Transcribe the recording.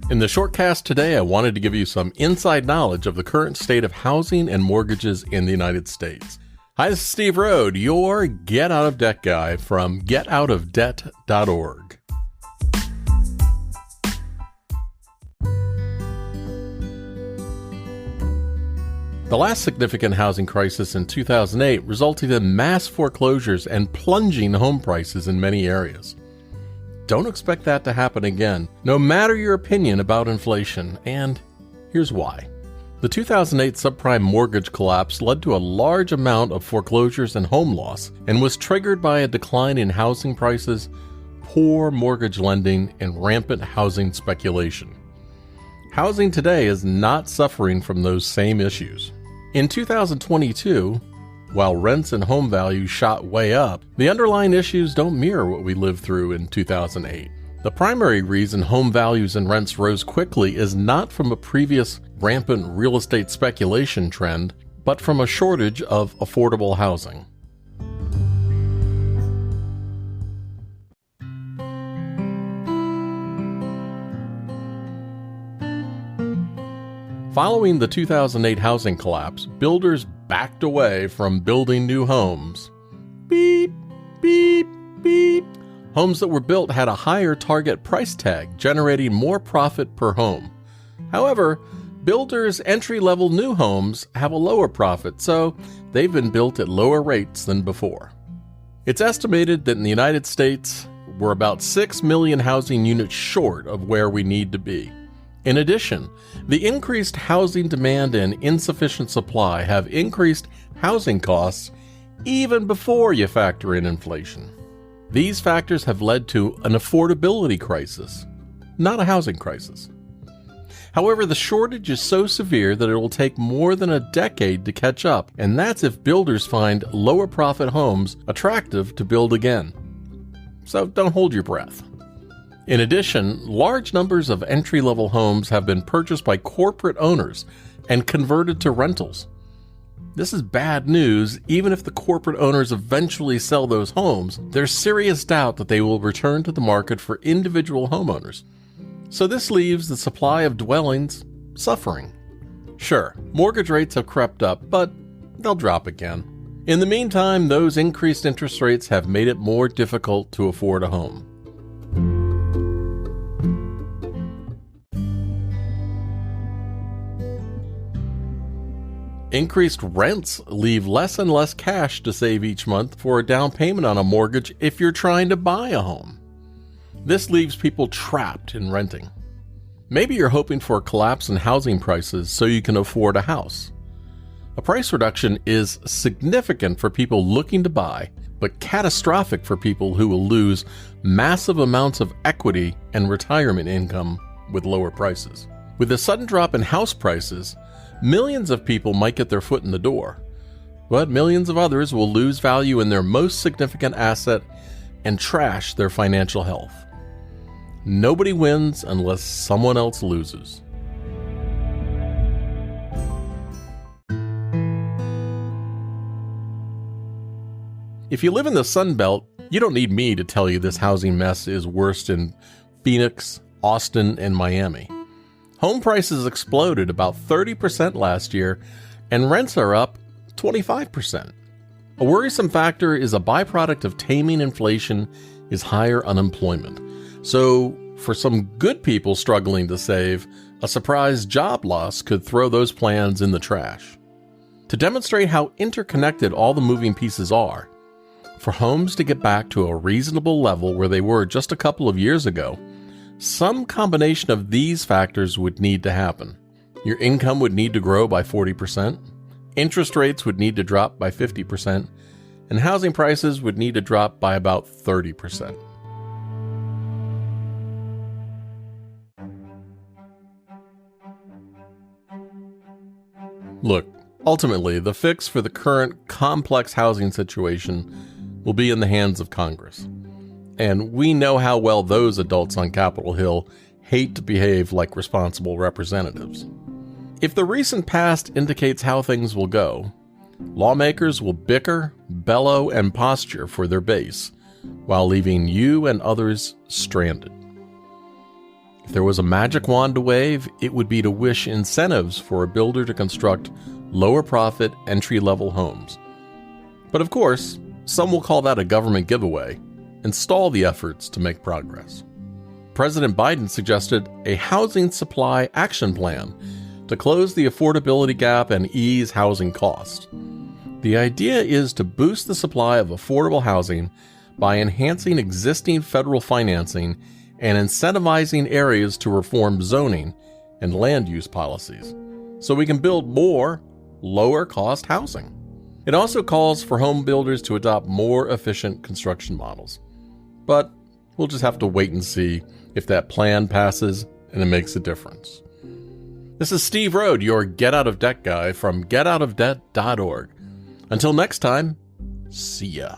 In the Shortcast today, I wanted to give you some inside knowledge of the current state of housing and mortgages in the United States. Hi, this is Steve Rode, your Get Out of Debt guy from getoutofdebt.org. The last significant housing crisis in 2008 resulted in mass foreclosures and plunging home prices in many areas. Don't expect that to happen again, no matter your opinion about inflation, and here's why. The 2008 subprime mortgage collapse led to a large amount of foreclosures and home loss and was triggered by a decline in housing prices, poor mortgage lending, and rampant housing speculation. Housing today is not suffering from those same issues. In 2022, while rents and home values shot way up, the underlying issues don't mirror what we lived through in 2008. The primary reason home values and rents rose quickly is not from a previous rampant real estate speculation trend, but from a shortage of affordable housing. Following the 2008 housing collapse, builders backed away from building new homes. Beep, beep, beep. Homes that were built had a higher target price tag, generating more profit per home. However, builders' entry-level new homes have a lower profit, so they've been built at lower rates than before. It's estimated that in the United States, we're about 6 million housing units short of where we need to be. In addition, the increased housing demand and insufficient supply have increased housing costs even before you factor in inflation. These factors have led to an affordability crisis, not a housing crisis. However, the shortage is so severe that it will take more than a decade to catch up, and that's if builders find lower profit homes attractive to build again. So don't hold your breath. In addition, large numbers of entry-level homes have been purchased by corporate owners and converted to rentals. This is bad news. Even if the corporate owners eventually sell those homes, there's serious doubt that they will return to the market for individual homeowners. So this leaves the supply of dwellings suffering. Sure, mortgage rates have crept up, but they'll drop again. In the meantime, those increased interest rates have made it more difficult to afford a home. Increased rents leave less and less cash to save each month for a down payment on a mortgage if you're trying to buy a home. This leaves people trapped in renting. Maybe you're hoping for a collapse in housing prices so you can afford a house. A price reduction is significant for people looking to buy, but catastrophic for people who will lose massive amounts of equity and retirement income with lower prices. With a sudden drop in house prices, millions of people might get their foot in the door, but millions of others will lose value in their most significant asset and trash their financial health. Nobody wins unless someone else loses. If you live in the Sun Belt, you don't need me to tell you this housing mess is worst in Phoenix, Austin, and Miami. Home prices exploded about 30% last year, and rents are up 25%. A worrisome factor is a byproduct of taming inflation is higher unemployment. So, for some good people struggling to save, a surprise job loss could throw those plans in the trash. To demonstrate how interconnected all the moving pieces are, for homes to get back to a reasonable level where they were just a couple of years ago, some combination of these factors would need to happen. Your income would need to grow by 40%, interest rates would need to drop by 50%, and housing prices would need to drop by about 30%. Look, ultimately, the fix for the current complex housing situation will be in the hands of Congress. And we know how well those adults on Capitol Hill hate to behave like responsible representatives. If the recent past indicates how things will go, lawmakers will bicker, bellow, and posture for their base, while leaving you and others stranded. If there was a magic wand to wave, it would be to wish incentives for a builder to construct lower profit, entry-level homes. But of course, some will call that a government giveaway and stall the efforts to make progress. President Biden suggested a housing supply action plan to close the affordability gap and ease housing costs. The idea is to boost the supply of affordable housing by enhancing existing federal financing and incentivizing areas to reform zoning and land use policies, so we can build more lower-cost housing. It also calls for home builders to adopt more efficient construction models. But we'll just have to wait and see if that plan passes and it makes a difference. This is Steve Rode, your Get Out of Debt guy from getoutofdebt.org. Until next time, see ya.